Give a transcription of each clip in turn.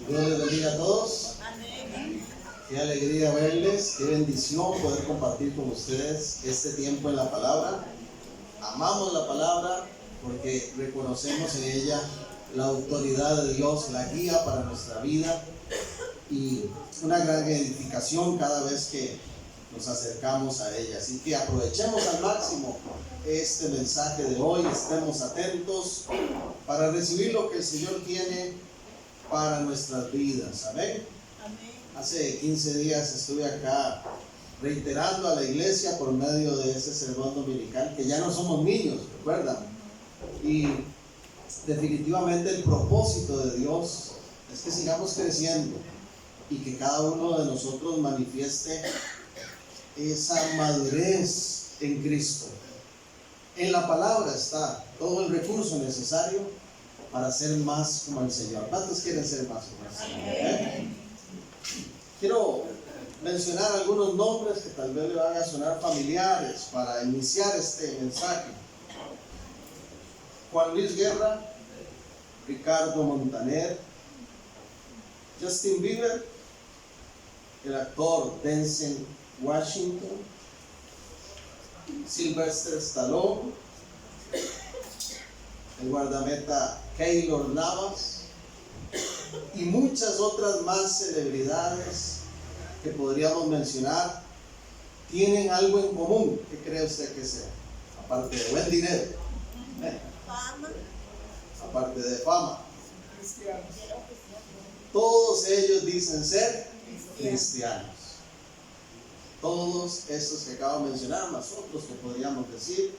Dios les bendiga a todos. Qué alegría verles, qué bendición poder compartir con ustedes este tiempo en la palabra. Amamos la palabra porque reconocemos en ella la autoridad de Dios, la guía para nuestra vida y una gran edificación cada vez que nos acercamos a ella. Así que aprovechemos al máximo este mensaje de hoy, estemos atentos para recibir lo que el Señor tiene para nuestras vidas. Amén. Hace 15 días estuve acá reiterando a la iglesia por medio de ese sermón dominical que ya no somos niños, ¿recuerdan? Y definitivamente el propósito de Dios es que sigamos creciendo y que cada uno de nosotros manifieste esa madurez en Cristo. En la palabra está todo el recurso necesario para ser más como el Señor. ¿Cuántos quieren ser más como el Señor? Quiero mencionar algunos nombres que tal vez le van a sonar familiares para iniciar este mensaje. Juan Luis Guerra, Ricardo Montaner, Justin Bieber, el actor Denzel Washington, Sylvester Stallone, el guardameta Keylor Navas y muchas otras más celebridades que podríamos mencionar. Tienen algo en común. ¿Qué cree usted que sea? Aparte de buen dinero, Fama. aparte de fama, todos ellos dicen ser cristianos. Todos estos que acabo de mencionar, más otros que podríamos decir,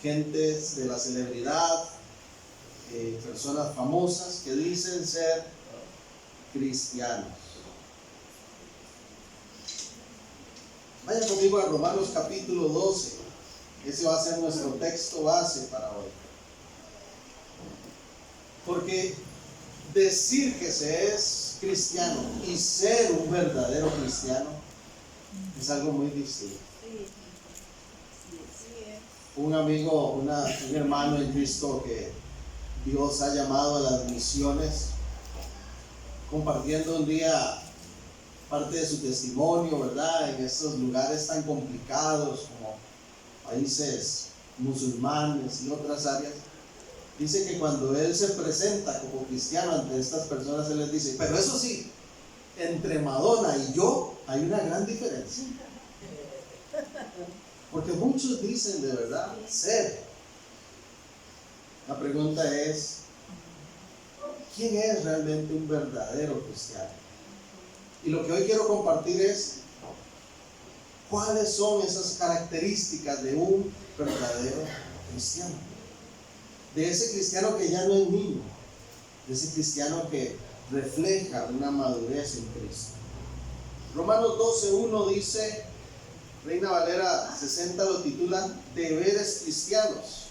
gentes de la celebridad, personas famosas que dicen ser cristianos. Vaya conmigo a Romanos capítulo 12. Ese va a ser nuestro texto base para hoy. Porque decir que se es cristiano y ser un verdadero cristiano es algo muy distinto. Un amigo, un hermano en Cristo que Dios ha llamado a las misiones, compartiendo un día parte de su testimonio, ¿verdad? En estos lugares tan complicados como países musulmanes y otras áreas. Dice que cuando él se presenta como cristiano ante estas personas, él les dice, pero eso sí, entre Madonna y yo hay una gran diferencia. Porque muchos dicen de verdad ser. La pregunta es, ¿quién es realmente un verdadero cristiano? Y lo que hoy quiero compartir es, ¿cuáles son esas características de un verdadero cristiano? De ese cristiano que ya no es niño, de ese cristiano que refleja una madurez en Cristo. Romanos 12:1 dice, Reina Valera 60 lo titula, deberes cristianos.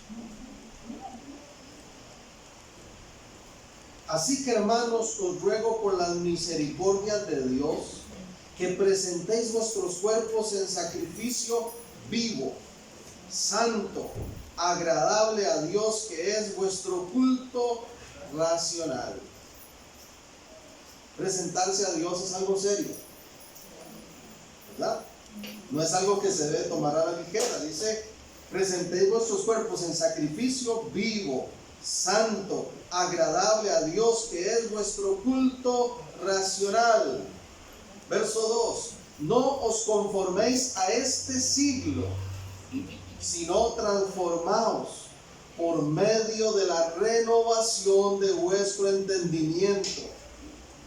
Así que, hermanos, os ruego por las misericordias de Dios que presentéis vuestros cuerpos en sacrificio vivo, santo, agradable a Dios, que es vuestro culto racional. Presentarse a Dios es algo serio, ¿verdad? No es algo que se debe tomar a la ligera. Dice, presentéis vuestros cuerpos en sacrificio vivo, santo, agradable a Dios, que es vuestro culto racional. Verso 2, no os conforméis a este siglo, sino transformaos por medio de la renovación de vuestro entendimiento,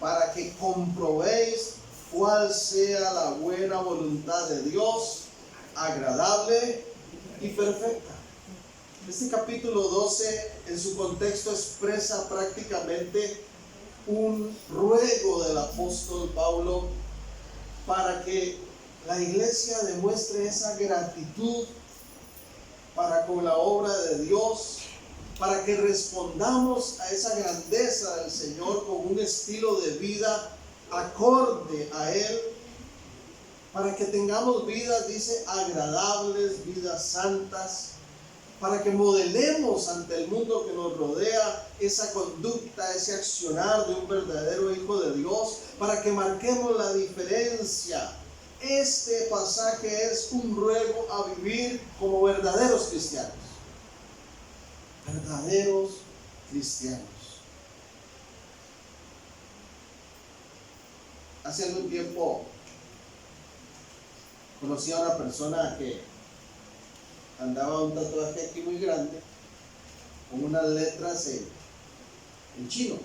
para que comprobéis cuál sea la buena voluntad de Dios, agradable y perfecta. Este capítulo 12 en su contexto expresa prácticamente un ruego del apóstol Pablo para que la iglesia demuestre esa gratitud para con la obra de Dios, para que respondamos a esa grandeza del Señor con un estilo de vida acorde a Él, para que tengamos vidas, dice, agradables, vidas santas, para que modelemos ante el mundo que nos rodea esa conducta, ese accionar de un verdadero hijo de Dios, para que marquemos la diferencia. Este pasaje es un ruego a vivir como verdaderos cristianos. Verdaderos cristianos. Hace algún tiempo conocí a una persona que andaba un tatuaje aquí muy grande con unas letras en chino,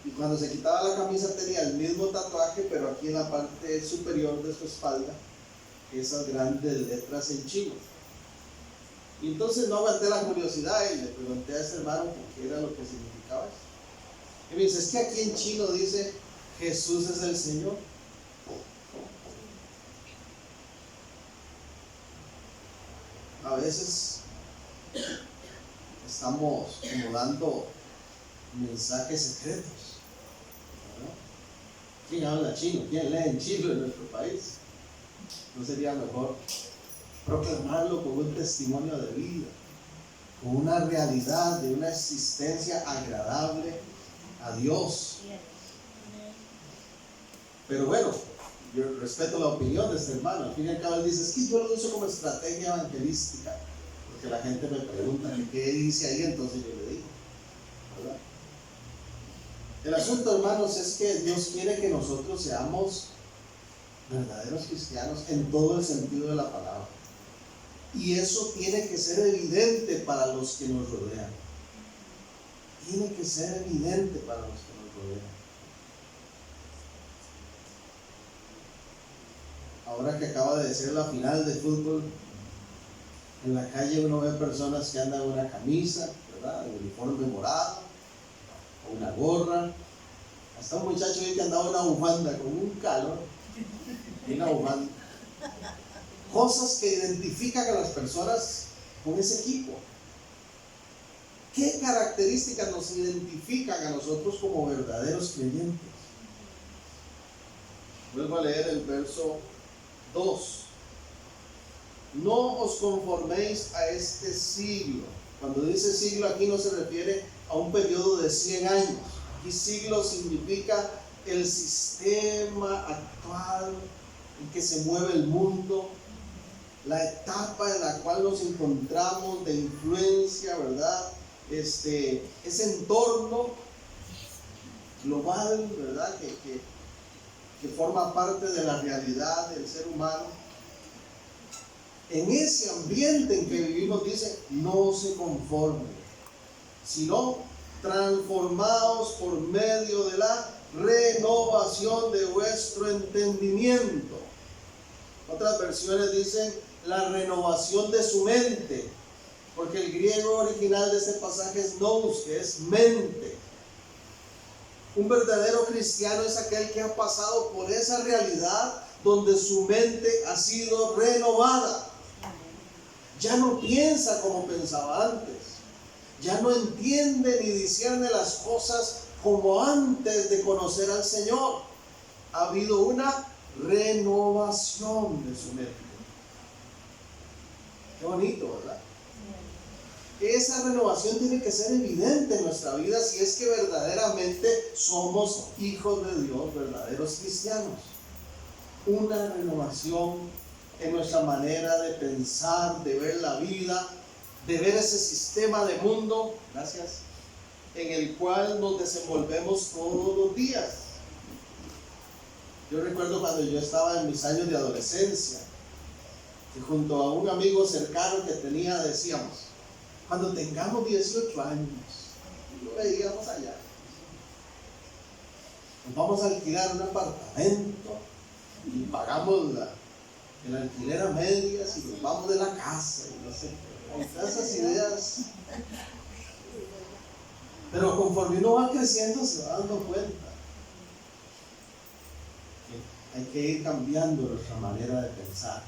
y cuando se quitaba la camisa tenía el mismo tatuaje, pero aquí en la parte superior de su espalda esas grandes letras en chino. Y entonces no aguanté la curiosidad y le pregunté a ese hermano qué era lo que significaba eso. Y me dice, es que aquí en chino dice Jesús es el Señor. A veces estamos como dando mensajes secretos, ¿verdad? ¿Quién habla chino? ¿Quién lee en chino en nuestro país? ¿No sería mejor proclamarlo como un testimonio de vida, como una realidad de una existencia agradable a Dios? Pero bueno, yo respeto la opinión de este hermano. Al fin y al cabo él dice, es que yo lo uso como estrategia evangelística, porque la gente me pregunta qué dice ahí, entonces yo le digo, ¿verdad? El asunto, hermanos, es que Dios quiere que nosotros seamos verdaderos cristianos en todo el sentido de la palabra, y eso tiene que ser evidente para los que nos rodean. Tiene que ser evidente para los que nos rodean. Ahora que acaba de ser la final de fútbol, en la calle uno ve personas que andan en una camisa, ¿verdad?, de uniforme morado, o una gorra. Hasta un muchacho que andaba una bufanda con un calor, y una bufanda. Cosas que identifican a las personas con ese equipo. ¿Qué características nos identifican a nosotros como verdaderos creyentes? Vuelvo a leer el verso 2. No os conforméis a este siglo. Cuando dice siglo aquí no se refiere a un periodo de 100 años. Aquí siglo significa el sistema actual en que se mueve el mundo, la etapa en la cual nos encontramos de influencia, ¿verdad? Ese entorno global, ¿verdad? Que forma parte de la realidad del ser humano. En ese ambiente en que vivimos dice, no se conformen, sino transformados por medio de la renovación de vuestro entendimiento. Otras versiones dicen la renovación de su mente, porque el griego original de este pasaje es nous, que es mente. Un verdadero cristiano es aquel que ha pasado por esa realidad donde su mente ha sido renovada. Ya no piensa como pensaba antes. Ya no entiende ni discierne las cosas como antes de conocer al Señor. Ha habido una renovación de su mente. Qué bonito, ¿verdad? Esa renovación tiene que ser evidente en nuestra vida si es que verdaderamente somos hijos de Dios, verdaderos cristianos. Una renovación en nuestra manera de pensar, de ver la vida, de ver ese sistema de mundo, gracias, en el cual nos desenvolvemos todos los días. Yo recuerdo cuando yo estaba en mis años de adolescencia, y junto a un amigo cercano que tenía, decíamos, cuando tengamos 18 años, lo veíamos allá, nos vamos a alquilar un apartamento y pagamos el alquiler a medias y nos vamos de la casa y no sé qué, con esas ideas. Pero conforme uno va creciendo se va dando cuenta que hay que ir cambiando nuestra manera de pensar,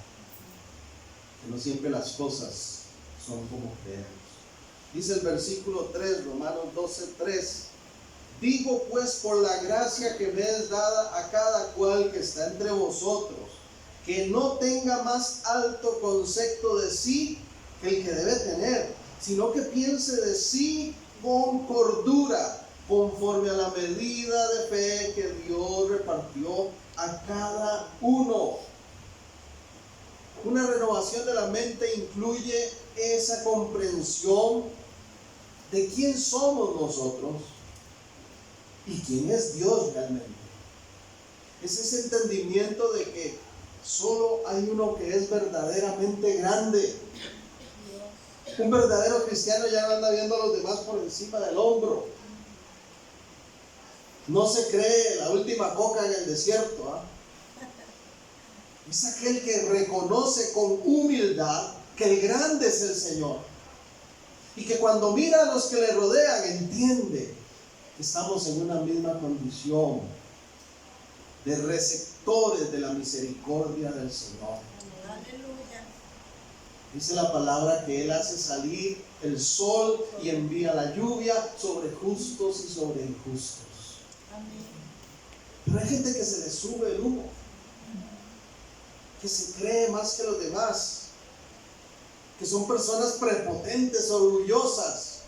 que no siempre las cosas son como creemos. Dice el versículo 3, Romanos 12:3, digo pues por la gracia que me es dada a cada cual que está entre vosotros, que no tenga más alto concepto de sí el que debe tener, sino que piense de sí con cordura, conforme a la medida de fe que Dios repartió a cada uno. Una renovación de la mente incluye esa comprensión de quién somos nosotros y quién es Dios realmente. Es ese entendimiento de que solo hay uno que es verdaderamente grande. Un verdadero cristiano ya no anda viendo a los demás por encima del hombro. No se cree la última coca en el desierto, ¿ah? Es aquel que reconoce con humildad que el grande es el Señor. Y que cuando mira a los que le rodean, entiende que estamos en una misma condición de receptores de la misericordia del Señor. Aleluya. Dice la palabra que Él hace salir el sol y envía la lluvia sobre justos y sobre injustos. Amén. Pero hay gente que se le sube el humo, que se cree más que los demás, que son personas prepotentes, orgullosas,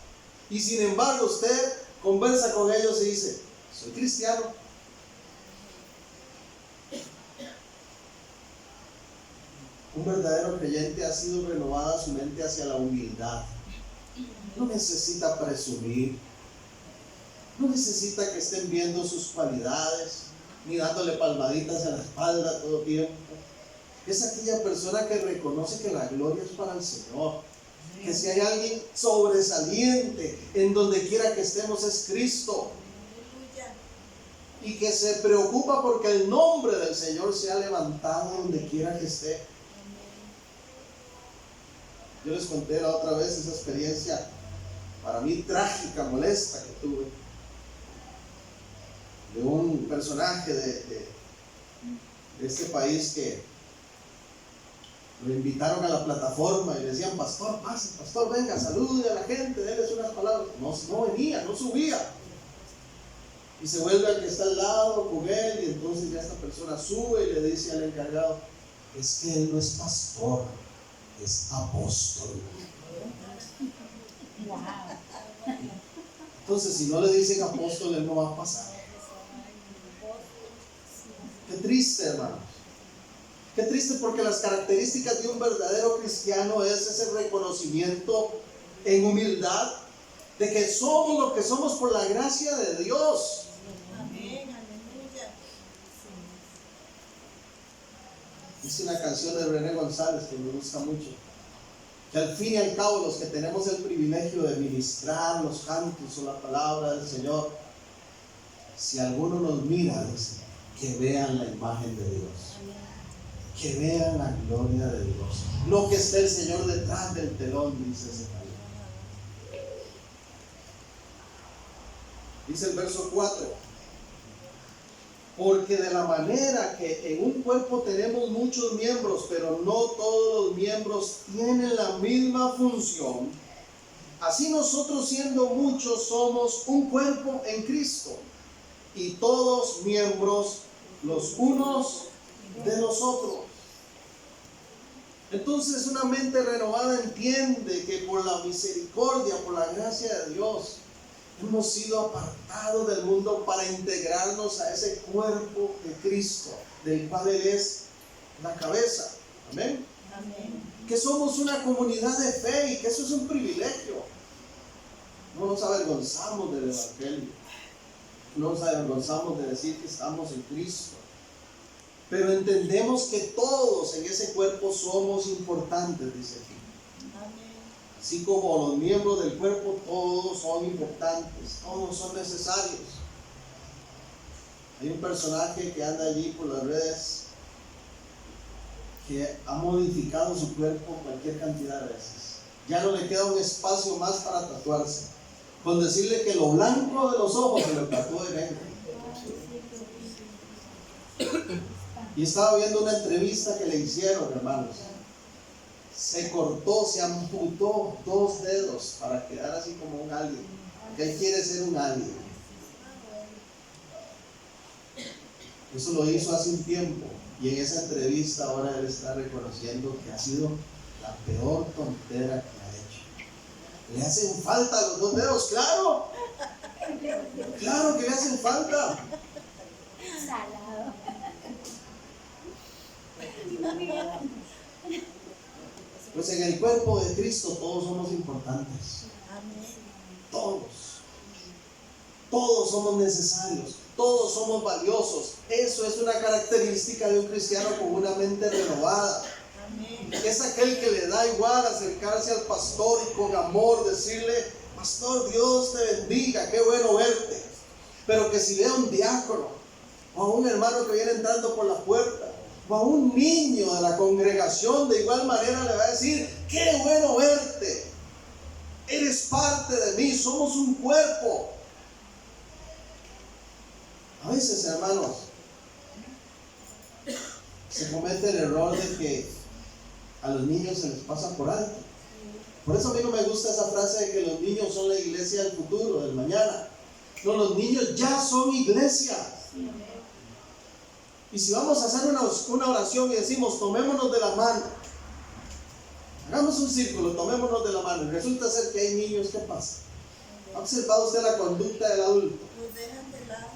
y sin embargo usted conversa con ellos y dice: soy cristiano. Un verdadero creyente ha sido renovada su mente hacia la humildad. No necesita presumir, no necesita que estén viendo sus cualidades, ni dándole palmaditas en la espalda todo tiempo. Es aquella persona que reconoce que la gloria es para el Señor, que si hay alguien sobresaliente en donde quiera que estemos es Cristo, Aleluya. y que se preocupa porque el nombre del Señor sea levantado donde quiera que esté. Yo les conté la otra vez esa experiencia para mí trágica, molesta que tuve, de un personaje de este país que lo invitaron a la plataforma y le decían: pastor, pase, pastor, venga, salude a la gente, déles unas palabras. No venía, no subía. Y se vuelve al que está al lado con él, y entonces ya esta persona sube y le dice al encargado: es que él no es pastor, es apóstol. Entonces, si no le dicen apóstol, él no va a pasar. Qué triste, hermanos. Qué triste, porque las características de un verdadero cristiano es ese reconocimiento en humildad de que somos lo que somos por la gracia de Dios. Amén. Aleluya. Dice una canción de René González que me gusta mucho, que al fin y al cabo los que tenemos el privilegio de ministrar los cantos o la palabra del Señor, si alguno nos mira, dice, que vean la imagen de Dios, que vean la gloria de Dios, no que esté el Señor detrás del telón, dice ese canto. Dice el verso 4: porque de la manera que en un cuerpo tenemos muchos miembros, pero no todos los miembros tienen la misma función, así nosotros, siendo muchos, somos un cuerpo en Cristo, y todos miembros los unos de los otros. Entonces, una mente renovada entiende que por la misericordia, por la gracia de Dios, hemos sido apartados del mundo para integrarnos a ese cuerpo de Cristo, del cual Él es la cabeza. Amén. Amén. Que somos una comunidad de fe y que eso es un privilegio. No nos avergonzamos del Evangelio, no nos avergonzamos de decir que estamos en Cristo, pero entendemos que todos en ese cuerpo somos importantes, dice aquí. Amén. Así como los miembros del cuerpo, todos son importantes, todos son necesarios. Hay un personaje que anda allí por las redes que ha modificado su cuerpo cualquier cantidad de veces. Ya no le queda un espacio más para tatuarse. Con decirle que lo blanco de los ojos se lo tatuó de negro. Y estaba viendo una entrevista que le hicieron, hermanos. Se cortó, se amputó 2 dedos para quedar así como un alien, porque él quiere ser un alien. Eso lo hizo hace un tiempo, y en esa entrevista ahora él está reconociendo que ha sido la peor tontera que ha hecho. ¿Le hacen falta los 2 dedos? Claro. Claro que le hacen falta. Salado. Pues en el cuerpo de Cristo todos somos importantes. Amén. Todos somos necesarios, todos somos valiosos. Eso es una característica de un cristiano con una mente renovada. Amén. Es aquel que le da igual acercarse al pastor y con amor decirle: pastor, Dios te bendiga, qué bueno verte. Pero que si ve a un diácono o a un hermano que viene entrando por la puerta o a un niño de la congregación, de igual manera le va a decir: qué bueno verte, eres parte de mí, somos un cuerpo. A veces, hermanos, se comete el error de que a los niños se les pasa por alto. Por eso a mí no me gusta esa frase de que los niños son la iglesia del futuro, del mañana. No, los niños ya son iglesia. Y si vamos a hacer una oración y decimos: tomémonos de la mano, hagamos un círculo, tomémonos de la mano, y resulta ser que hay niños, ¿qué pasa? ¿Ha observado usted la conducta del adulto? Nos dejan de lado.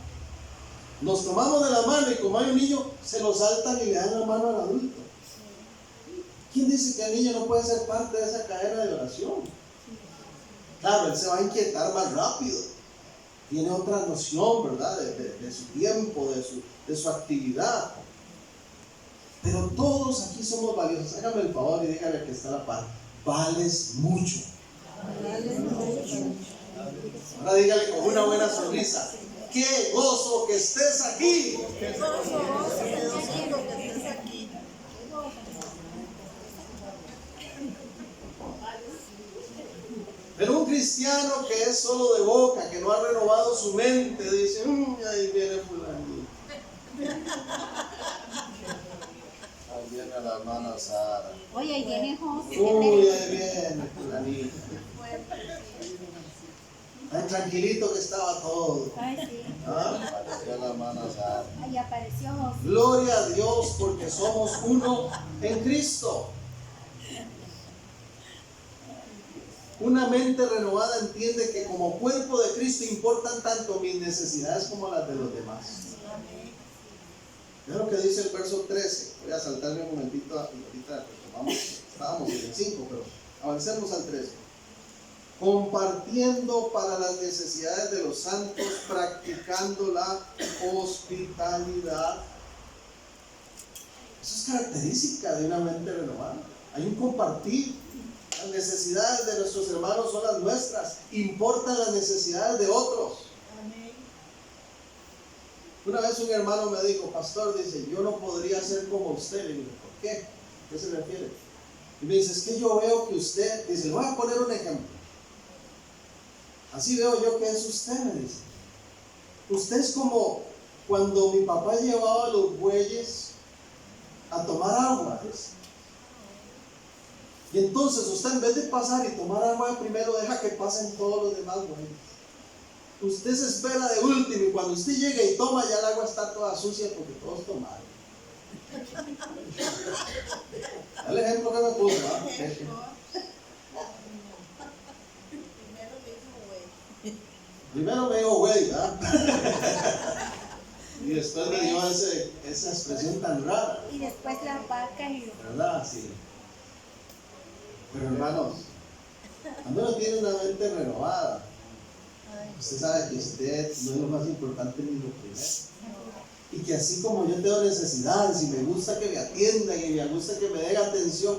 Nos tomamos de la mano y como hay un niño, se lo saltan y le dan la mano al adulto. ¿Quién dice que el niño no puede ser parte de esa cadena de oración? Claro, él se va a inquietar más rápido. Tiene otra noción, ¿verdad? De su tiempo, de su actividad. Pero todos aquí somos valiosos. Hágame el favor y dígale que está a la par: vales mucho. Ahora dígale con una buena sonrisa: qué gozo que estés aquí. Qué gozo, qué domingo que estés aquí. Pero un cristiano que es solo de boca, que no ha renovado su mente, dice: ahí viene fulanito. Ahí viene la hermana Sara. Oye, ahí viene José. Uy, ahí viene fulanito. Tan tranquilito que estaba todo. Ay, sí. Apareció la hermana Sara. Ahí apareció José. Gloria a Dios, porque somos uno en Cristo. Una mente renovada entiende que como cuerpo de Cristo importan tanto mis necesidades como las de los demás. Es lo que dice el verso 13. Voy a saltarme un momentito ahorita, estábamos en el 5, pero avancemos al 13. Compartiendo para las necesidades de los santos, practicando la hospitalidad. Eso es característica de una mente renovada. Hay un compartir. Las necesidades de nuestros hermanos son las nuestras. Importan las necesidades de otros. Amén. Una vez un hermano me dijo: pastor, dice, yo no podría ser como usted. Le dije: ¿por qué? ¿A qué se refiere? Y me dice: es que yo veo que usted, dice, le voy a poner un ejemplo. Así veo yo que es usted, me dice. Usted es como cuando mi papá llevaba a los bueyes a tomar agua, dice. Y entonces usted, en vez de pasar y tomar agua primero, deja que pasen todos los demás bueyes. Usted se espera de último, y cuando usted llega y toma, ya el agua está toda sucia porque todos tomaron. El ejemplo que me puso, ¿ah? Primero me dijo güey, ¿verdad? Y después me dio esa expresión tan rara. Y después las vacas y ¿Verdad? Sí. Pero hermanos, cuando uno tiene una mente renovada, usted sabe que usted no es lo más importante ni lo primero. Y que así como yo tengo necesidades y me gusta que me atiendan y me gusta que me den atención,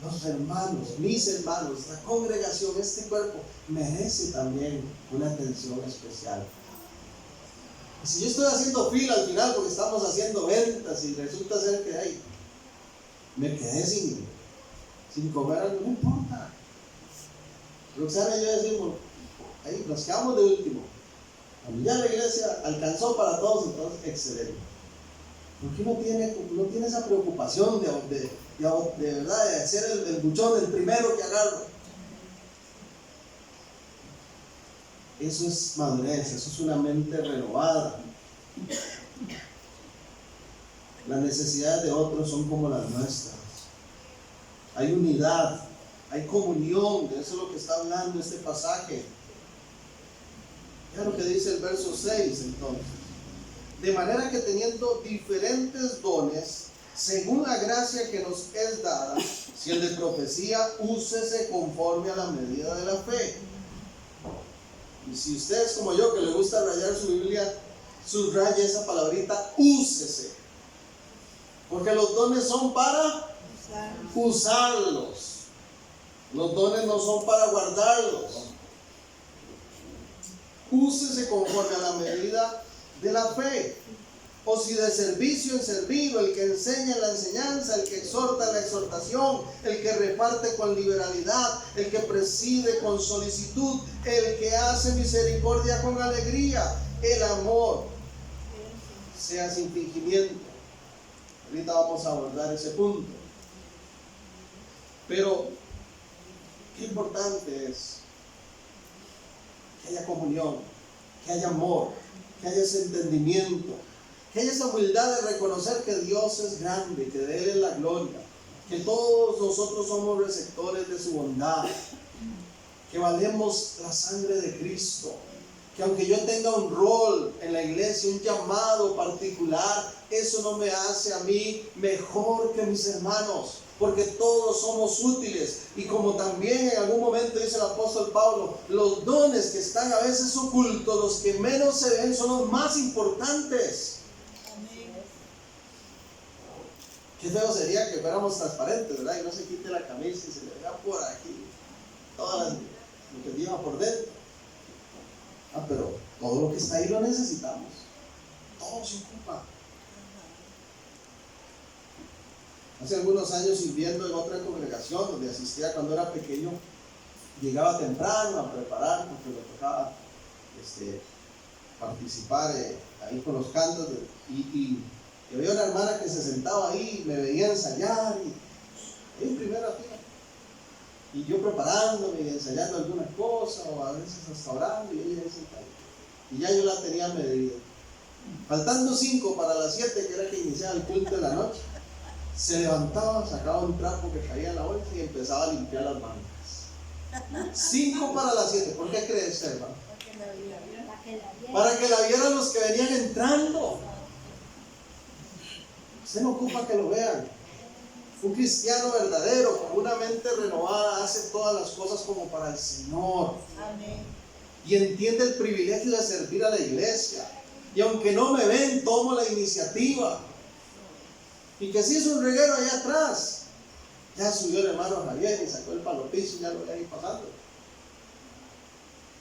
los hermanos, mis hermanos, la congregación, este cuerpo, merece también una atención especial. Y si yo estoy haciendo fila al final porque estamos haciendo ventas y resulta ser que ahí me quedé sin comer algo, no importa. Roxana y yo decimos: ahí nos quedamos de último. Cuando ya la iglesia alcanzó para todos, entonces excelente. Porque no tiene esa preocupación de verdad de ser el buchón, el primero que agarra. Eso es madurez, eso es una mente renovada. Las necesidades de otros son como las nuestras. hay unidad, hay comunión. De eso es lo que está hablando este pasaje. Ya lo que dice el verso 6 entonces. De manera que teniendo diferentes dones, según la gracia que nos es dada, si el de profecía, úsese conforme a la medida de la fe. Y si usted es como yo, que le gusta rayar su Biblia, subraya esa palabrita, úsese. Porque los dones son para usarlos. Los dones no son para guardarlos. Úsese conforme a la medida de la fe. O si de servicio en servir, el que enseña en la enseñanza, el que exhorta en la exhortación, el que reparte con liberalidad, el que preside con solicitud, el que hace misericordia con alegría, el amor sea sin fingimiento. Ahorita vamos a abordar ese punto. Pero qué importante es que haya comunión, que haya amor, que haya ese entendimiento, que haya esa humildad de reconocer que Dios es grande, que de Él es la gloria, que todos nosotros somos receptores de su bondad, que valemos la sangre de Cristo, que aunque yo tenga un rol en la iglesia, un llamado particular, eso no me hace a mí mejor que mis hermanos, porque todos somos útiles. Y como también en algún momento dice el apóstol Pablo, los dones que están a veces ocultos, los que menos se ven, son los más importantes. Qué feo sería que fuéramos transparentes, ¿verdad? Y no se quite la camisa y se le vea por aquí todo lo que lleva por dentro. Pero todo lo que está ahí lo necesitamos. Todo se ocupa. Hace algunos años, sirviendo en otra congregación donde asistía cuando era pequeño, llegaba temprano a preparar porque me tocaba participar ahí con los cantos y había una hermana que se sentaba ahí y me veía ensayar y en primera fila y yo preparándome y ensayando algunas cosas o a veces hasta orando y ella ahí sentada y ya yo la tenía medida. Faltando 5 para las 7, que era que iniciaba el culto de la noche, se levantaba, sacaba un trapo que caía en la bolsa y empezaba a limpiar las bancas. 5 para las 7. ¿Por qué crees, hermano? Para que la vieran los que venían entrando. Usted no ocupa que lo vean. Un cristiano verdadero, con una mente renovada, hace todas las cosas como para el Señor. Amén. Y entiende el privilegio de servir a la iglesia. Y aunque no me ven, tomo la iniciativa. Y que si es un reguero allá atrás, ya subió el hermano Javier y sacó el palopizo y ya lo voy a ir pasando.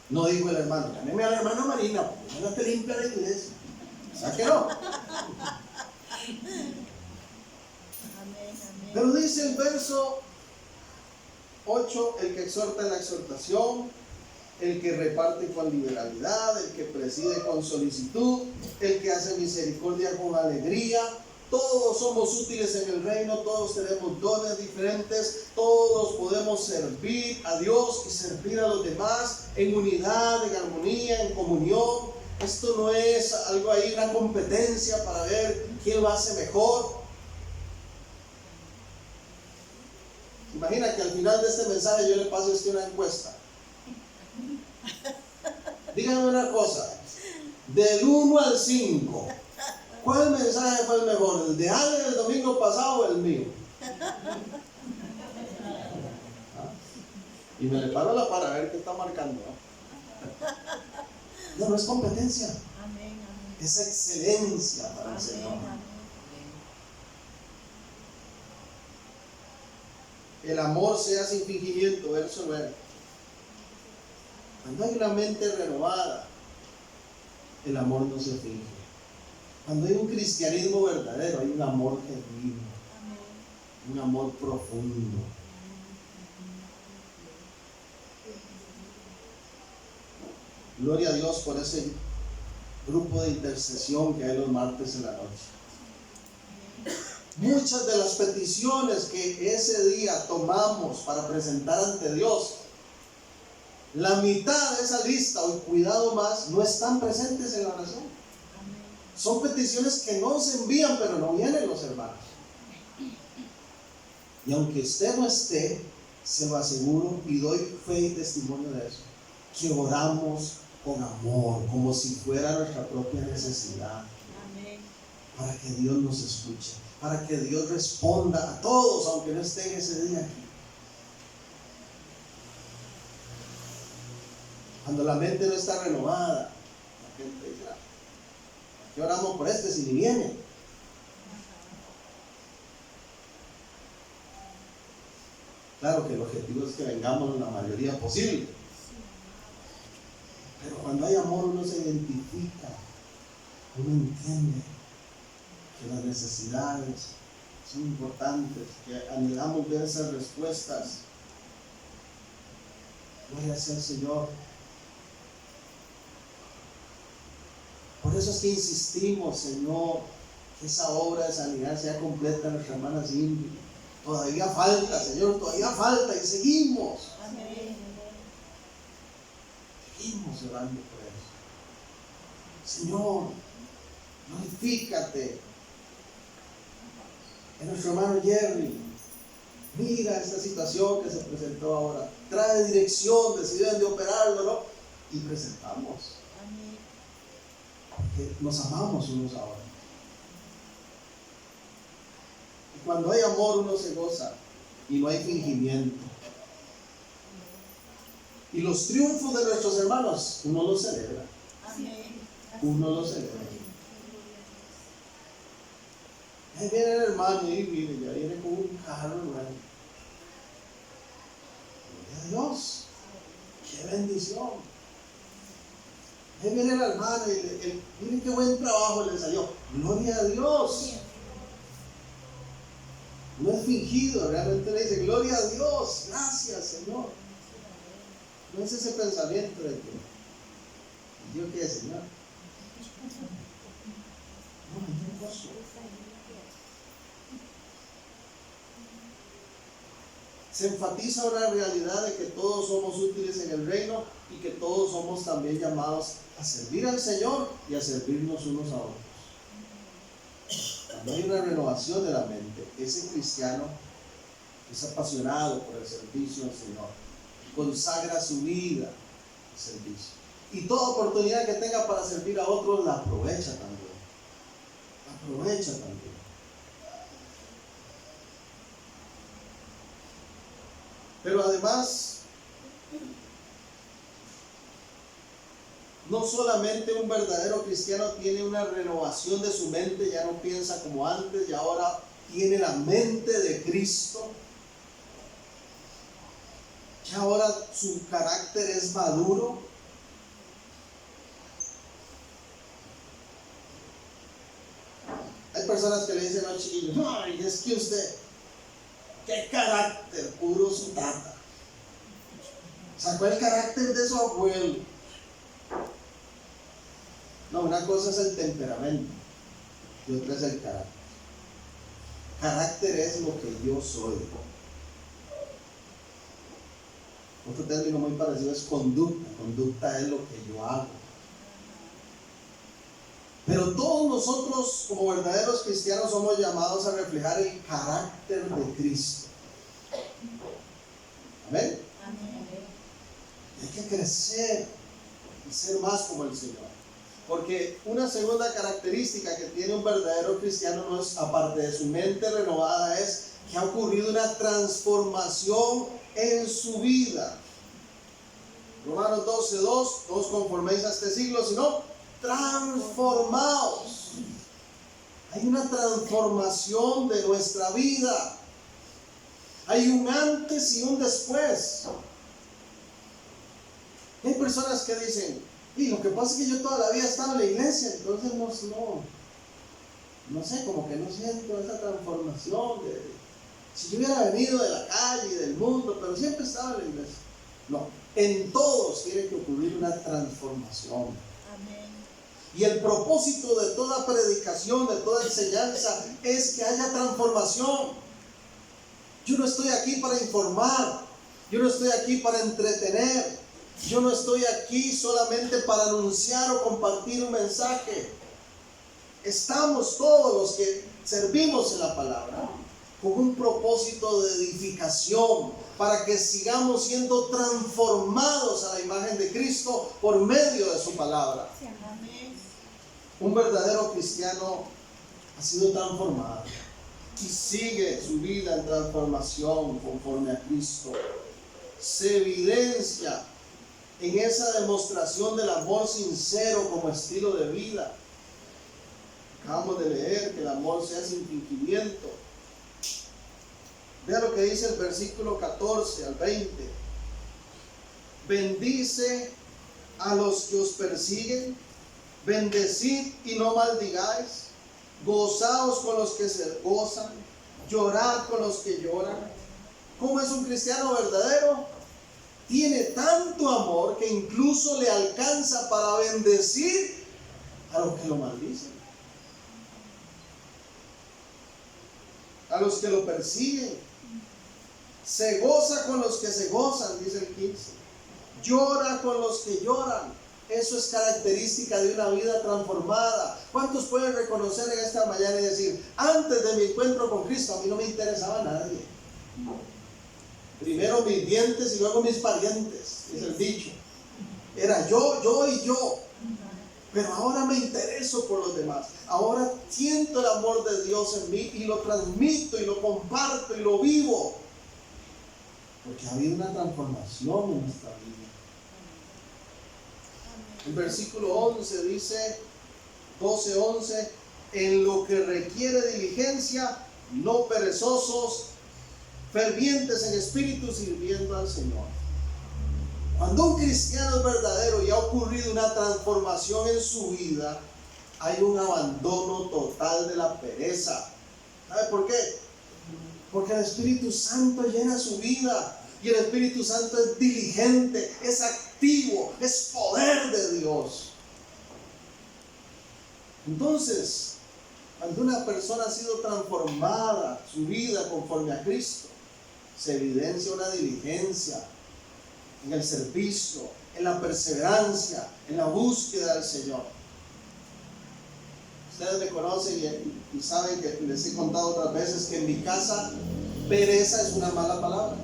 No dijo el hermano, llámeme a la hermana Marina, porque no te limpia la iglesia. ¿Sabes que no? Pero dice el verso 8, el que exhorta en la exhortación, el que reparte con liberalidad, el que preside con solicitud, el que hace misericordia con alegría. Todos somos útiles en el reino, todos tenemos dones diferentes, todos podemos servir a Dios y servir a los demás en unidad, en armonía, en comunión. Esto no es algo ahí, una competencia para ver quién lo hace mejor. Imagina que al final de este mensaje yo le paso a usted una encuesta. Dígame una cosa, del 1 al 5, ¿cuál mensaje fue el mejor? ¿El de Ale el domingo pasado o el mío? Y me le paro la para ver qué está marcando. No es competencia. Amén. Es excelencia para el Señor. El amor sea sin fingimiento, verso 9. Cuando hay una mente renovada, el amor no se finge. Cuando hay un cristianismo verdadero, hay un amor genuino, un amor profundo. Gloria a Dios por ese grupo de intercesión que hay los martes en la noche. Muchas de las peticiones que ese día tomamos para presentar ante Dios, la mitad de esa lista, o cuidado más, no están presentes en la oración. Son peticiones que no se envían, pero no vienen los hermanos. Y aunque usted no esté, se lo aseguro y doy fe y testimonio de eso, que oramos con amor, como si fuera nuestra propia necesidad, Amén. para que Dios nos escuche, para que Dios responda a todos, aunque no estén ese día aquí. Cuando la mente no está renovada, la gente dice, ¿por qué oramos por este si ni viene? Claro que el objetivo es que vengamos la mayoría posible. Pero cuando hay amor uno se identifica, uno entiende que las necesidades son importantes, que anhelamos ver esas respuestas. Gloria sea el Señor. Por eso es que insistimos, Señor, que esa obra de sanidad sea completa en nuestra hermana Cindy. Todavía falta, Señor, todavía falta, y seguimos. Amén. Seguimos orando por eso. Señor, glorifícate en nuestro hermano Jerry. Mira esta situación que se presentó ahora. Trae dirección, deciden de operarlo, ¿no? Y presentamos. Amén. Porque nos amamos unos a otros. Y cuando hay amor uno se goza y no hay fingimiento. Y los triunfos de nuestros hermanos uno los celebra. Amén. Uno los celebra. Ahí viene el hermano y mire, ya viene con un carro nuevo. Gloria a Dios. Qué bendición. Ahí viene la hermana y miren qué buen trabajo le salió. Gloria a Dios. No es fingido, realmente le dice, gloria a Dios, gracias Señor. No es ese pensamiento de que ¿yo qué, Señor? No, yo gozo. Se enfatiza una realidad de que todos somos útiles en el reino y que todos somos también llamados a servir al Señor y a servirnos unos a otros. Cuando hay una renovación de la mente, ese cristiano es apasionado por el servicio al Señor, consagra su vida al servicio. Y toda oportunidad que tenga para servir a otros la aprovecha también. La aprovecha también. Pero además, no solamente un verdadero cristiano tiene una renovación de su mente, ya no piensa como antes y ahora tiene la mente de Cristo. Ya ahora su carácter es maduro. Hay personas que le dicen al chiquillo, ay, es que usted, qué carácter, puro su tata. Sacó el carácter de su abuelo. No, una cosa es el temperamento y otra es el carácter. Carácter es lo que yo soy. Otro término muy parecido es conducta. Conducta es lo que yo hago. Pero todos nosotros, como verdaderos cristianos, somos llamados a reflejar el carácter de Cristo. ¿Amén? Amén. Hay que crecer y ser más como el Señor. Porque una segunda característica que tiene un verdadero cristiano, no es, aparte de su mente renovada, es que ha ocurrido una transformación en su vida. Romanos 12:2, no os conforméis a este siglo, sino transformaos. Hay una transformación de nuestra vida. Hay un antes y un después. Hay personas que dicen, y lo que pasa es que yo toda la vida he estado en la iglesia, entonces no sé, como que no siento esa transformación. Si yo hubiera venido de la calle, del mundo, pero siempre estaba en la iglesia. No, en todos tiene que ocurrir una transformación. Amén. Y el propósito de toda predicación, de toda enseñanza, es que haya transformación. Yo no estoy aquí para informar, yo no estoy aquí para entretener, yo no estoy aquí solamente para anunciar o compartir un mensaje. Estamos todos los que servimos en la palabra con un propósito de edificación, para que sigamos siendo transformados a la imagen de Cristo por medio de su palabra. Amén. Un verdadero cristiano ha sido transformado y sigue su vida en transformación conforme a Cristo. Se evidencia en esa demostración del amor sincero como estilo de vida. Acabamos de leer que el amor sea sin fingimiento. Vea lo que dice el versículo 14 al 20. Bendice a los que os persiguen, bendecid y no maldigáis, gozaos con los que se gozan, llorad con los que lloran. ¿Cómo es un cristiano verdadero? Tiene tanto amor que incluso le alcanza para bendecir a los que lo maldicen, a los que lo persiguen. Se goza con los que se gozan, dice el 15. Llora con los que lloran. Eso es característica de una vida transformada. ¿Cuántos pueden reconocer en esta mañana y decir, antes de mi encuentro con Cristo, a mí no me interesaba nadie? Primero mis dientes y luego mis parientes, es el dicho. Era yo y yo. Pero ahora me intereso por los demás. Ahora siento el amor de Dios en mí y lo transmito y lo comparto y lo vivo. Porque ha habido una transformación en nuestra vida. El versículo 11 dice, 12:11, en lo que requiere diligencia, no perezosos, fervientes en espíritu, sirviendo al Señor. Cuando un cristiano es verdadero y ha ocurrido una transformación en su vida, hay un abandono total de la pereza. ¿Sabe por qué? Porque el Espíritu Santo llena su vida y el Espíritu Santo es diligente, es activo, es poder de Dios. Entonces, cuando una persona ha sido transformada, su vida conforme a Cristo, se evidencia una diligencia en el servicio, en la perseverancia, en la búsqueda del Señor. Ustedes me conocen y saben que les he contado otras veces que en mi casa pereza es una mala palabra.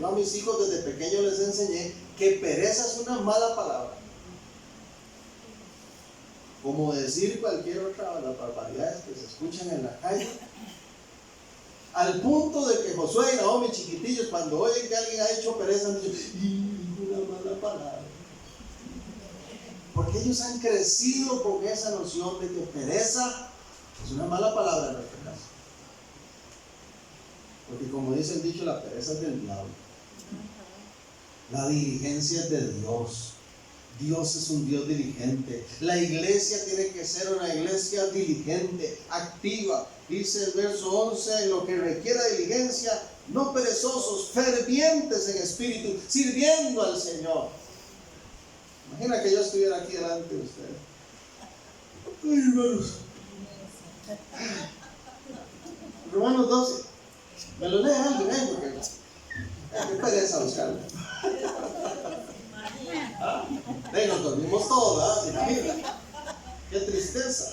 Yo a mis hijos desde pequeños les enseñé que pereza es una mala palabra. Como decir cualquier otra de las barbaridades que se escuchan en la calle. Al punto de que Josué y Naomi, chiquitillos, cuando oyen que alguien ha hecho pereza, dicen, una mala palabra. Porque ellos han crecido con esa noción de que pereza es una mala palabra en nuestra casa. Porque como dice el dicho, la pereza es del diablo. La diligencia es de Dios. Dios es un Dios diligente. La iglesia tiene que ser una iglesia diligente, activa. Dice el verso 11, en lo que requiera diligencia, no perezosos, fervientes en espíritu, sirviendo al Señor. Imagina que yo estuviera aquí delante de ustedes. Ay, hermanos. Romanos 12. Me lo lee alguien, porque qué pereza buscarlo. Nos dormimos todos, ¿verdad? Qué tristeza.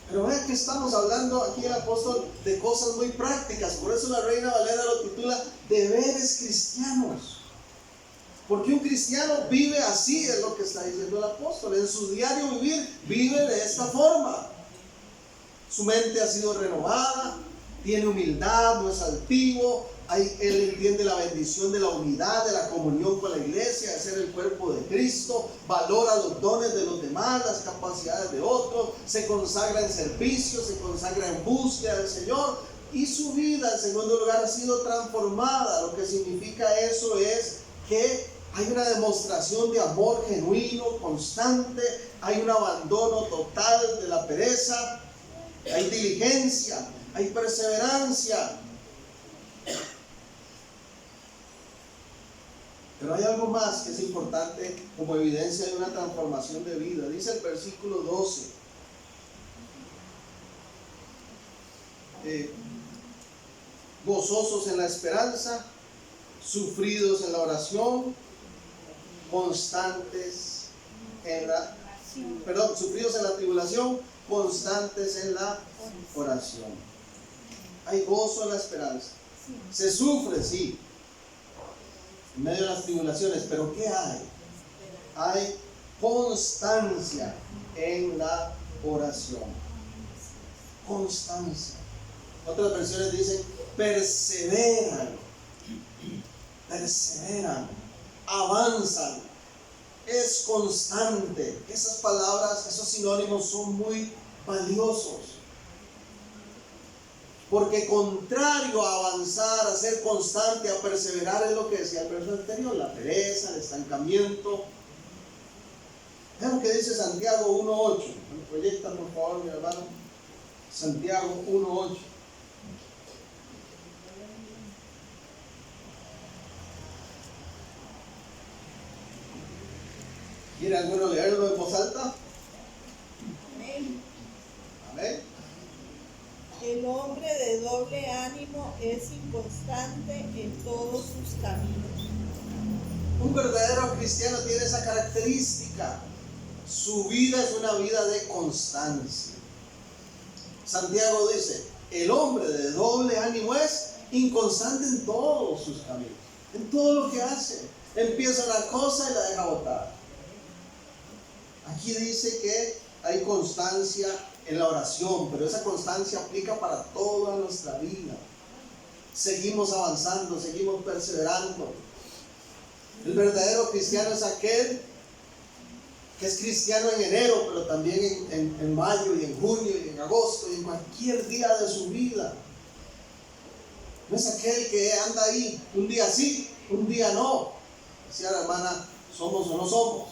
Pero vean que estamos hablando aquí el apóstol de cosas muy prácticas. Por eso la Reina Valera lo titula deberes cristianos. Porque un cristiano vive así, es lo que está diciendo el apóstol. En su diario vivir, vive de esta forma. Su mente ha sido renovada, tiene humildad, no es altivo. Él entiende la bendición de la unidad, de la comunión con la iglesia, de ser el cuerpo de Cristo, valora los dones de los demás, las capacidades de otros, se consagra en servicio, se consagra en búsqueda del Señor, y su vida, en segundo lugar, ha sido transformada. Lo que significa eso es que hay una demostración de amor genuino, constante, hay un abandono total de la pereza, hay diligencia, hay perseverancia. Pero hay algo más que es importante como evidencia de una transformación de vida. Dice el versículo 12. Gozosos en la esperanza, sufridos en la oración, constantes en la... sufridos en la tribulación, constantes en la oración. Hay gozo en la esperanza. Sí. Se sufre, sí, en medio de las tribulaciones, pero ¿qué hay? Hay constancia en la oración. Constancia. Otras versiones dicen perseveran, avanzan, es constante. Esas palabras, esos sinónimos son muy valiosos. Porque contrario a avanzar, a ser constante, a perseverar, es lo que decía el verso anterior, la pereza, el estancamiento. Vean lo que dice Santiago 1:8. ¿Me proyectan, por favor, mi hermano? Santiago 1:8. ¿Quiere alguno leerlo en voz alta? Amén. Amén. El hombre de doble ánimo es inconstante en todos sus caminos. Un verdadero cristiano tiene esa característica. Su vida es una vida de constancia. Santiago dice, el hombre de doble ánimo es inconstante en todos sus caminos, en todo lo que hace. Empieza una cosa y la deja botar. Aquí dice que hay constancia en la oración, pero esa constancia aplica para toda nuestra vida. Seguimos avanzando, seguimos perseverando. El verdadero cristiano es aquel que es cristiano en enero, pero también en mayo y en junio y en agosto y en cualquier día de su vida. No es aquel que anda ahí, un día sí, un día no. Decía la hermana, somos o no somos.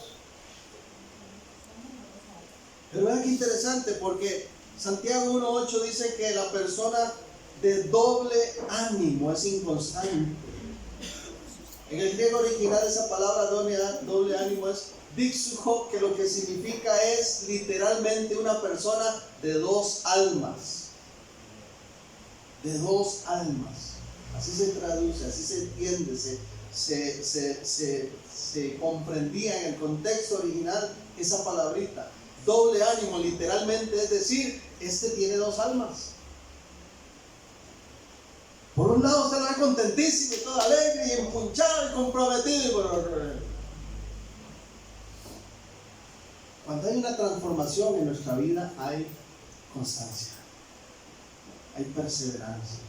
Pero vean qué interesante, porque Santiago 1:8 dice que la persona de doble ánimo es inconstante. En el griego original esa palabra doble ánimo es dixucho, que lo que significa es literalmente una persona de dos almas. De dos almas. Así se traduce, así se entiende, se comprendía en el contexto original esa palabrita. Doble ánimo literalmente es decir, este tiene dos almas. Por un lado usted lo ve contentísimo y todo alegre y empunchado y comprometido. Cuando hay una transformación en nuestra vida hay constancia, hay perseverancia.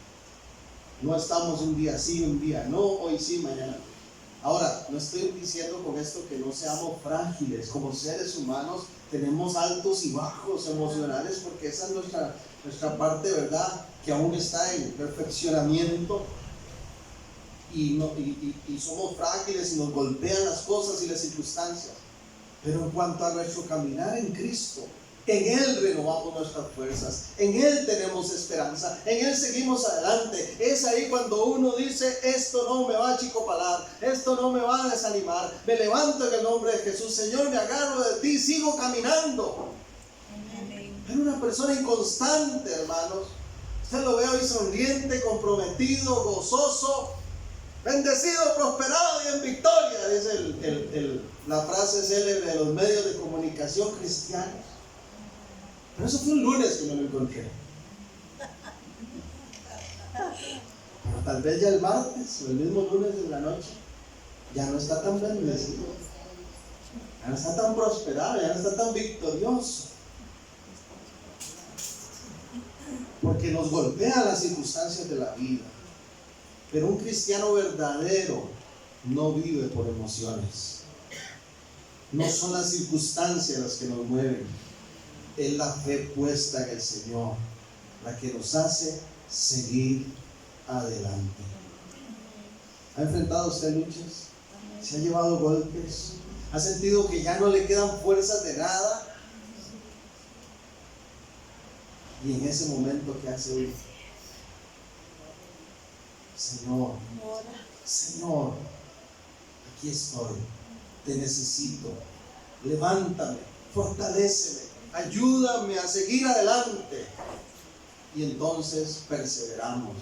No estamos un día sí, un día no, hoy sí, mañana no. Ahora, no estoy diciendo con esto que no seamos frágiles. Como seres humanos tenemos altos y bajos emocionales, porque esa es nuestra parte, ¿verdad? Que aún está en perfeccionamiento. Y somos frágiles y nos golpean las cosas y las circunstancias. Pero en cuanto a nuestro caminar en Cristo, en Él renovamos nuestras fuerzas, en Él tenemos esperanza, en Él seguimos adelante. Es ahí cuando uno dice, esto no me va a achicopalar, esto no me va a desanimar, me levanto en el nombre de Jesús, Señor, me agarro de ti, sigo caminando. Amén. Era una persona inconstante, hermanos. Usted lo ve hoy sonriente, comprometido, gozoso, bendecido, prosperado y en victoria, dice la frase célebre de los medios de comunicación cristianos. Pero eso fue un lunes que me lo encontré. Pero tal vez ya el martes o el mismo lunes de la noche ya no está tan bendecido, ya no está tan prosperado, ya no está tan victorioso. Porque nos golpean las circunstancias de la vida. Pero un cristiano verdadero no vive por emociones. No son las circunstancias las que nos mueven. Es la fe puesta en el Señor la que nos hace seguir adelante. ¿Ha enfrentado usted luchas? ¿Se ha llevado golpes? ¿Ha sentido que ya no le quedan fuerzas de nada? Y en ese momento, ¿qué hace uno? Señor, aquí estoy, te necesito, levántame, fortaléceme, ayúdame a seguir adelante. Y entonces perseveramos.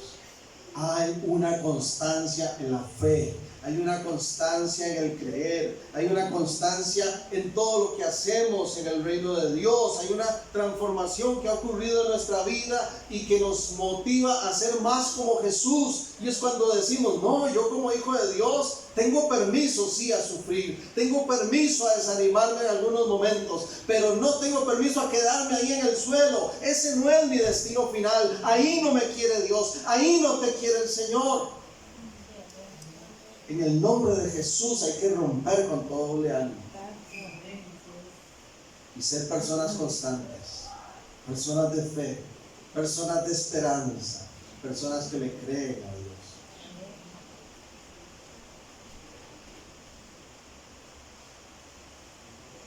Hay una constancia en la fe, hay una constancia en el creer, hay una constancia en todo lo que hacemos en el reino de Dios, hay una transformación que ha ocurrido en nuestra vida y que nos motiva a ser más como Jesús. Y es cuando decimos, no, yo como hijo de Dios tengo permiso sí a sufrir, tengo permiso a desanimarme en algunos momentos, pero no tengo permiso a quedarme ahí en el suelo. Ese no es mi destino final, ahí no me quiere Dios, ahí no te quiere el Señor. En el nombre de Jesús hay que romper con todo doble ánimo y ser personas constantes, personas de fe, personas de esperanza, personas que le creen a Dios.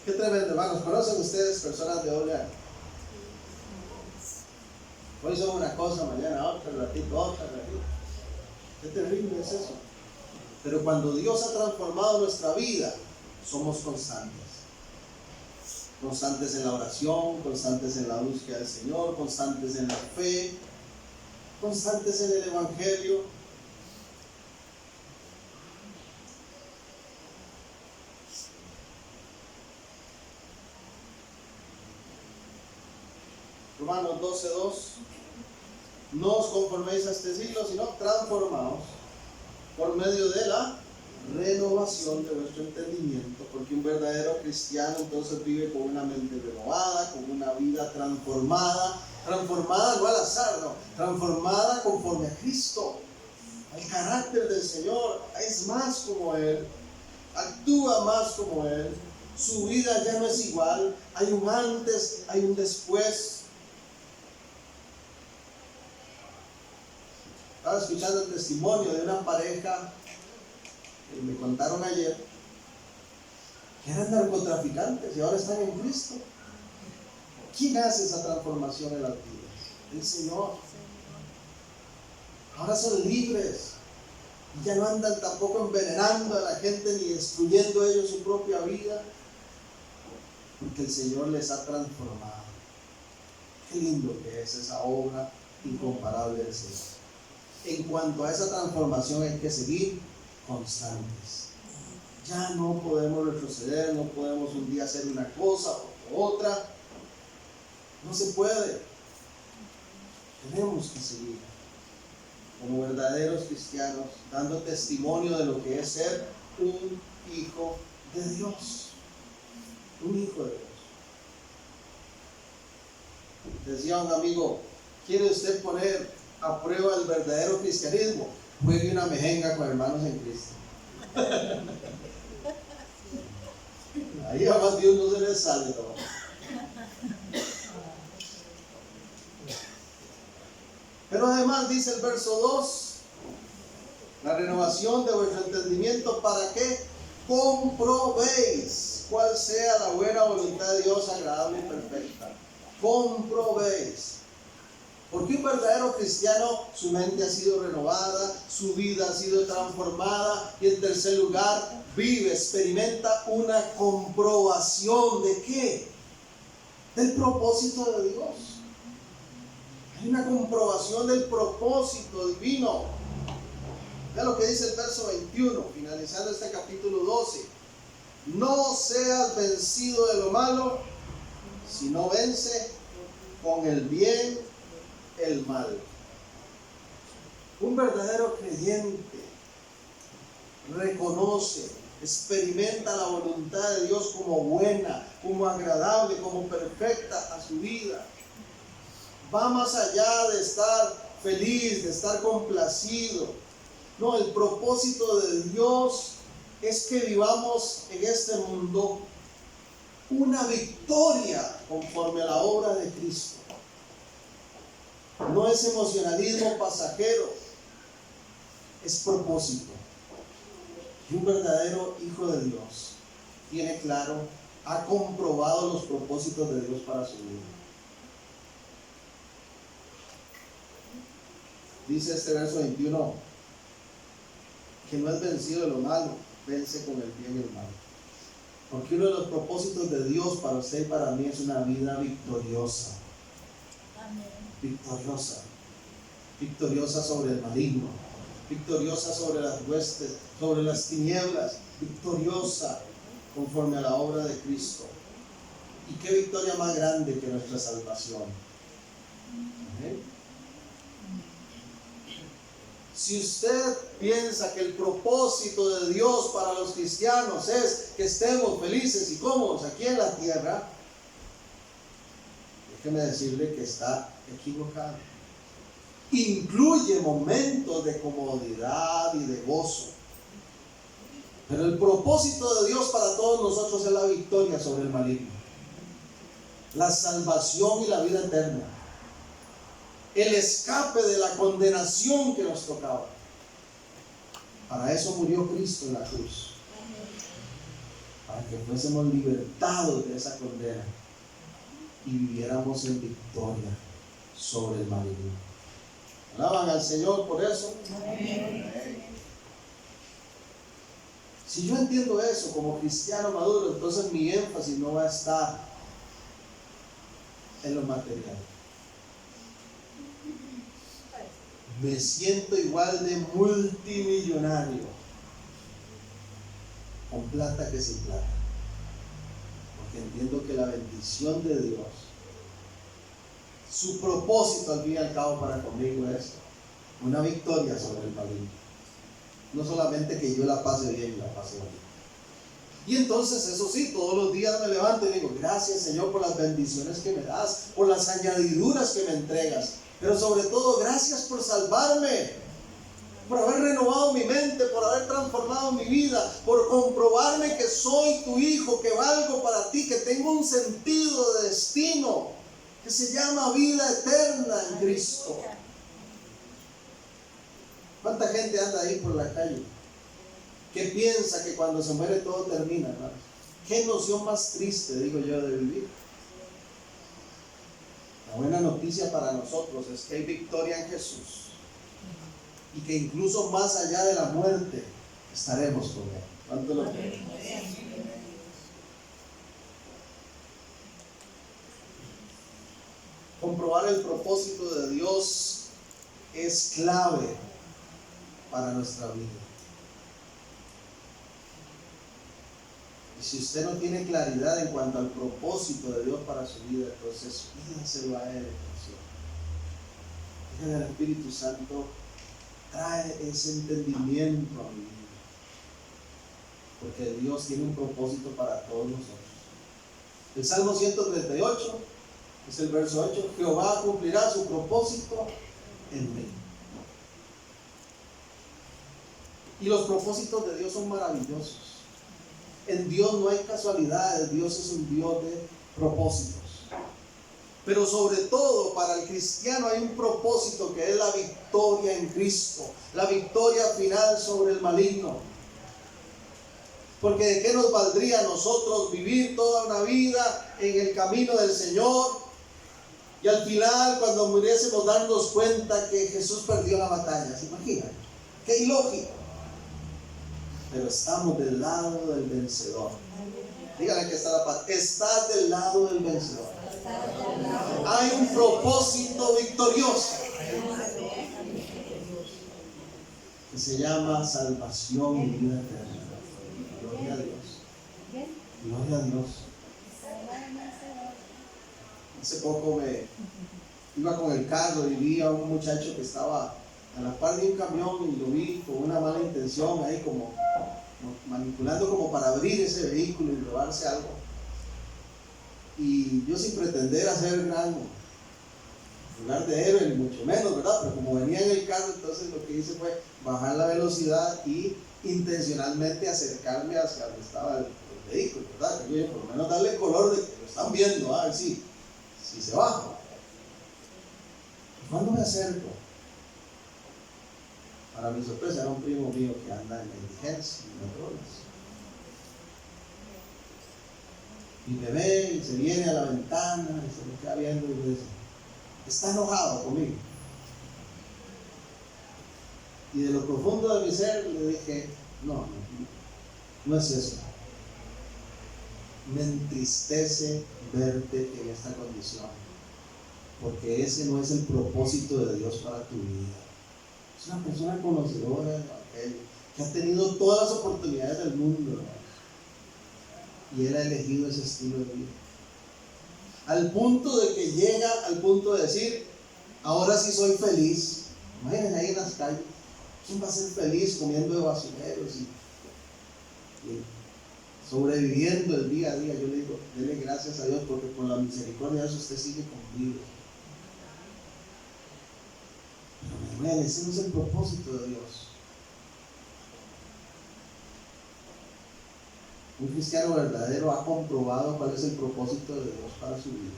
Qué tremendo, hermanos. ¿Conocen ustedes personas de doble ánimo? Hoy son una cosa, mañana otra, ratito otra, ratito. Qué terrible es eso. Pero cuando Dios ha transformado nuestra vida, somos constantes. Constantes en la oración, constantes en la búsqueda del Señor, constantes en la fe, constantes en el Evangelio. Romanos 12:2. No os conforméis a este siglo, sino transformaos por medio de la renovación de vuestro entendimiento, porque un verdadero cristiano entonces vive con una mente renovada, con una vida transformada no al azar, no, transformada conforme a Cristo, al carácter del Señor. Es más como Él, actúa más como Él, su vida ya no es igual, hay un antes, hay un después. Estaba escuchando el testimonio de una pareja que me contaron ayer, que eran narcotraficantes y ahora están en Cristo. ¿Quién hace esa transformación en las vidas? El Señor. Ahora son libres y ya no andan tampoco envenenando a la gente ni destruyendo ellos su propia vida, porque el Señor les ha transformado. Qué lindo que es esa obra incomparable del Señor. En cuanto a esa transformación hay que seguir constantes. Ya no podemos retroceder, no podemos un día hacer una cosa o otra. No se puede. Tenemos que seguir como verdaderos cristianos, dando testimonio de lo que es ser un hijo de Dios. Un hijo de Dios. Decía un amigo, ¿quiere usted poner a prueba el verdadero cristianismo? Juegue una mejenga con hermanos en Cristo. Ahí a más Dios no se le sale, ¿no? Pero además dice el verso 2, la renovación de vuestro entendimiento para que comprobéis cuál sea la buena voluntad de Dios, agradable y perfecta. Comprobéis. Porque un verdadero cristiano, su mente ha sido renovada, su vida ha sido transformada, y en tercer lugar, vive, experimenta una comprobación ¿de qué? Del propósito de Dios. Hay una comprobación del propósito divino. Vea lo que dice el verso 21, finalizando este capítulo 12. No seas vencido de lo malo, sino vence con el bien el mal. Un verdadero creyente reconoce, experimenta la voluntad de Dios como buena, como agradable, como perfecta a su vida. Va más allá de estar feliz, de estar complacido. No, el propósito de Dios es que vivamos en este mundo una victoria conforme a la obra de Cristo. No es emocionalismo pasajero, es propósito. Y un verdadero hijo de Dios tiene claro, ha comprobado los propósitos de Dios para su vida. Dice este verso 21, que no es vencido de lo malo, vence con el bien el mal. Porque uno de los propósitos de Dios para usted y para mí es una vida victoriosa. Victoriosa. Victoriosa sobre el maligno. victoriosa sobre las huestes, sobre las tinieblas, victoriosa conforme a la obra de Cristo. ¿Y qué victoria más grande que nuestra salvación? ¿Amén? Si usted piensa que el propósito de Dios para los cristianos es que estemos felices y cómodos aquí en la tierra, déjeme decirle que está equivocado. Incluye momentos de comodidad y de gozo, pero el propósito de Dios para todos nosotros es la victoria sobre el maligno, la salvación y la vida eterna, el escape de la condenación que nos tocaba. Para eso murió Cristo en la cruz, para que fuésemos libertados de esa condena y viviéramos en victoria sobre el maligno. ¿Alaban al Señor por eso? Amén. Si yo entiendo eso como cristiano maduro, entonces mi énfasis no va a estar en lo material. Me siento igual de multimillonario con plata que sin plata, porque entiendo que la bendición de Dios, su propósito al fin y al cabo para conmigo es una victoria sobre el maligno. No solamente que yo la pase bien y la pase bien. Y entonces, eso sí, todos los días me levanto y digo, gracias Señor por las bendiciones que me das, por las añadiduras que me entregas, pero sobre todo, gracias por salvarme, por haber renovado mi mente, por haber transformado mi vida, por comprobarme que soy tu hijo, que valgo para ti, que tengo un sentido de destino, que se llama vida eterna en Cristo. ¿Cuánta gente anda ahí por la calle que piensa que cuando se muere todo termina, hermanos? ¿Qué noción más triste, digo yo, de vivir? La buena noticia para nosotros es que hay victoria en Jesús y que incluso más allá de la muerte estaremos con Él. ¿Cuánto lo creen? Comprobar el propósito de Dios es clave para nuestra vida. Y si usted no tiene claridad en cuanto al propósito de Dios para su vida, entonces pídaselo a Él en oración. Dígale al Espíritu Santo, trae ese entendimiento a mi vida, porque Dios tiene un propósito para todos nosotros. El Salmo 138 es el verso 8: Jehová cumplirá su propósito en mí. Y los propósitos de Dios son maravillosos. En Dios no hay casualidades, Dios es un Dios de propósitos. Pero sobre todo para el cristiano hay un propósito que es la victoria en Cristo, la victoria final sobre el maligno. Porque ¿de qué nos valdría a nosotros vivir toda una vida en el camino del Señor y al final, cuando muriésemos, darnos cuenta que Jesús perdió la batalla? ¿Se imaginan? ¡Qué ilógico! Pero estamos del lado del vencedor. Dígale que está la paz. Estás del lado del vencedor. Hay un propósito victorioso que se llama salvación y vida eterna. Gloria a Dios. Gloria a Dios. Hace poco me iba con el carro y vi a un muchacho que estaba a la par de un camión y lo vi con una mala intención ahí como manipulando como para abrir ese vehículo y robarse algo. Y yo, sin pretender hacer gran lugar de héroe, ni mucho menos, ¿verdad? Pero como venía en el carro, entonces lo que hice fue bajar la velocidad y intencionalmente acercarme hacia donde estaba el vehículo, ¿verdad? Yo, por lo menos darle el color de que lo están viendo, a ver si se baja. Cuando me acerco, para mi sorpresa era un primo mío que anda en la indigencia, en las drogas. Y me ve y se viene a la ventana y se me queda viendo y me dice, está enojado conmigo. Y de lo profundo de mi ser le dije, no es eso. Me entristece verte en esta condición, porque ese no es el propósito de Dios para tu vida. Es una persona conocedora del Evangelio, que ha tenido todas las oportunidades del mundo, hermano. Y él ha elegido ese estilo de vida. Al punto de que llega al punto de decir, ahora sí soy feliz. Imagínense ahí en las calles. ¿Quién va a ser feliz comiendo de basureros y sobreviviendo el día a día? Yo le digo, dele gracias a Dios porque por la misericordia de Dios usted sigue conmigo. Pero Manuel, ese no es el propósito de Dios. Un cristiano verdadero ha comprobado cuál es el propósito de Dios para su vida.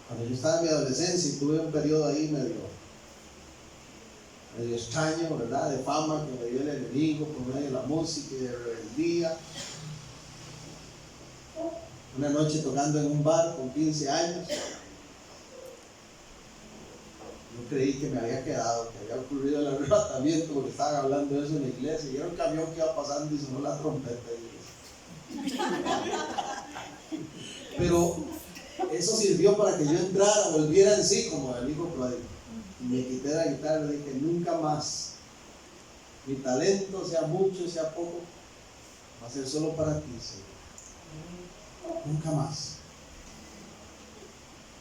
Cuando yo estaba en mi adolescencia y tuve un periodo ahí medio extraño, ¿verdad? De fama que me dio el enemigo por medio de la música y de rebeldía. Una noche tocando en un bar con 15 años. Yo creí que me había quedado, que había ocurrido el arrebatamiento porque estaban hablando de eso en la iglesia. Y era un camión que iba pasando y sonó la trompeta. Pero eso sirvió para que yo entrara, volviera en sí como el hijo pródigo. Y me quité la guitarra y dije, nunca más. Mi talento, sea mucho, sea poco, va a ser solo para ti, Señor. Nunca más.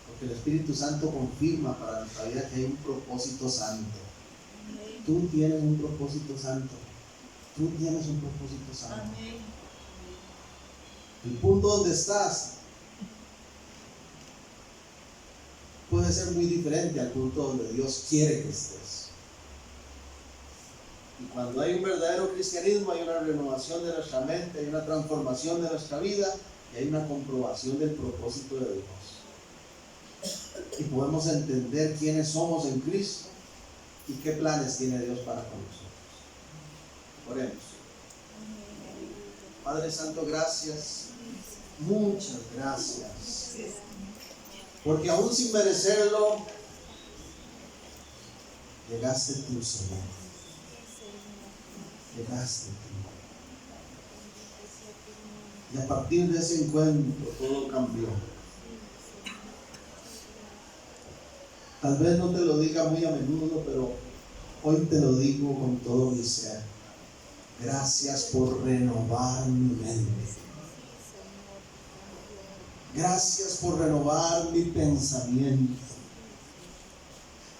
Porque el Espíritu Santo confirma para nuestra vida que hay un propósito santo. Tú tienes un propósito santo. Tú tienes un propósito santo. El punto donde estás puede ser muy diferente al punto donde Dios quiere que estés. Y cuando hay un verdadero cristianismo, hay una renovación de nuestra mente, hay una transformación de nuestra vida y hay una comprobación del propósito de Dios. Y podemos entender quiénes somos en Cristo y qué planes tiene Dios para con nosotros. Oremos. Padre Santo, gracias. Muchas gracias. Porque aún sin merecerlo, llegaste tú, Señor. Llegaste tú. Y a partir de ese encuentro todo cambió. Tal vez no te lo diga muy a menudo, pero hoy te lo digo con todo mi ser. Gracias por renovar mi mente. Gracias por renovar mi pensamiento.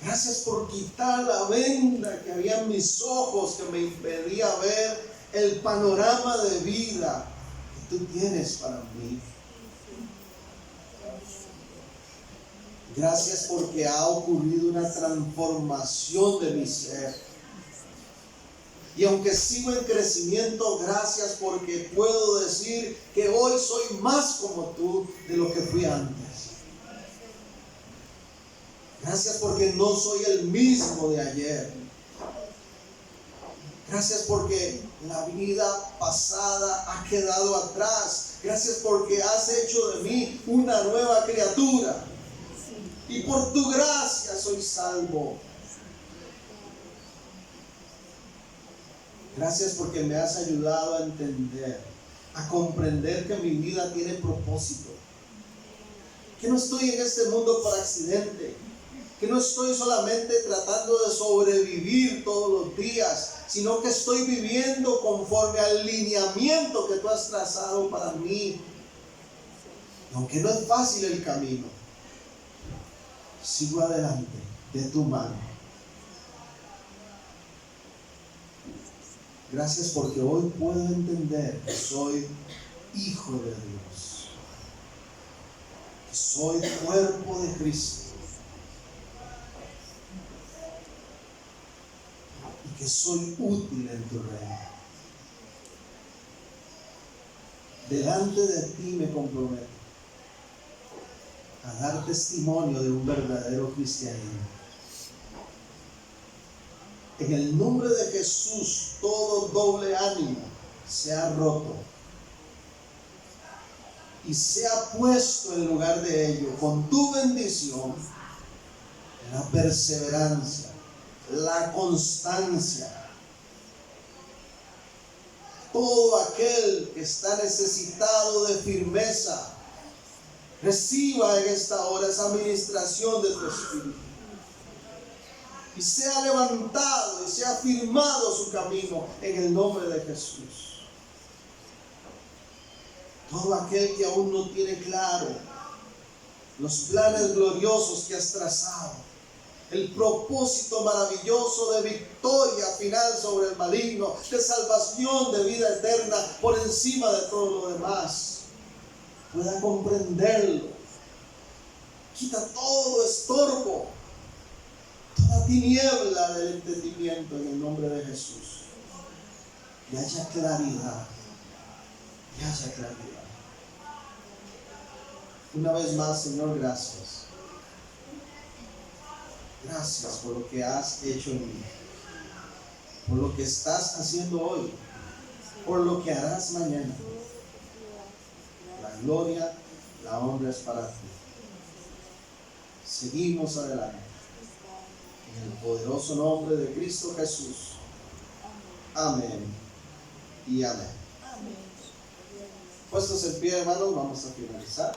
Gracias por quitar la venda que había en mis ojos que me impedía ver el panorama de vida que tú tienes para mí. Gracias porque ha ocurrido una transformación de mi ser. Y aunque sigo en crecimiento, gracias porque puedo decir que hoy soy más como tú de lo que fui antes. Gracias porque no soy el mismo de ayer. Gracias porque la vida pasada ha quedado atrás. Gracias porque has hecho de mí una nueva criatura. Y por tu gracia soy salvo. Gracias porque me has ayudado a entender, a comprender que mi vida tiene propósito. Que no estoy en este mundo por accidente. Que no estoy solamente tratando de sobrevivir todos los días, sino que estoy viviendo conforme al lineamiento que tú has trazado para mí. Aunque no es fácil el camino, sigo adelante de tu mano. Gracias porque hoy puedo entender que soy hijo de Dios, que soy cuerpo de Cristo y que soy útil en tu reino. Delante de ti me comprometo a dar testimonio de un verdadero cristianismo. En el nombre de Jesús, todo doble ánimo sea roto y sea puesto en lugar de ello con tu bendición, la perseverancia, la constancia. Todo aquel que está necesitado de firmeza, reciba en esta hora esa administración de tu Espíritu. y sea levantado y sea firmado su camino en el nombre de Jesús. Todo aquel que aún no tiene claro los planes gloriosos que has trazado, el propósito maravilloso de victoria final sobre el maligno, de salvación, de vida eterna por encima de todo lo demás, pueda comprenderlo. Quita todo estorbo, toda tiniebla del entendimiento en el nombre de Jesús. Y haya claridad, y haya claridad. Una vez más, Señor, gracias. Gracias por lo que has hecho en mí, por lo que estás haciendo hoy, por lo que harás mañana. La gloria, la honra es para ti. Seguimos adelante. En el poderoso nombre de Cristo Jesús. Amén y amén. Puestos en pie, hermanos, vamos a finalizar.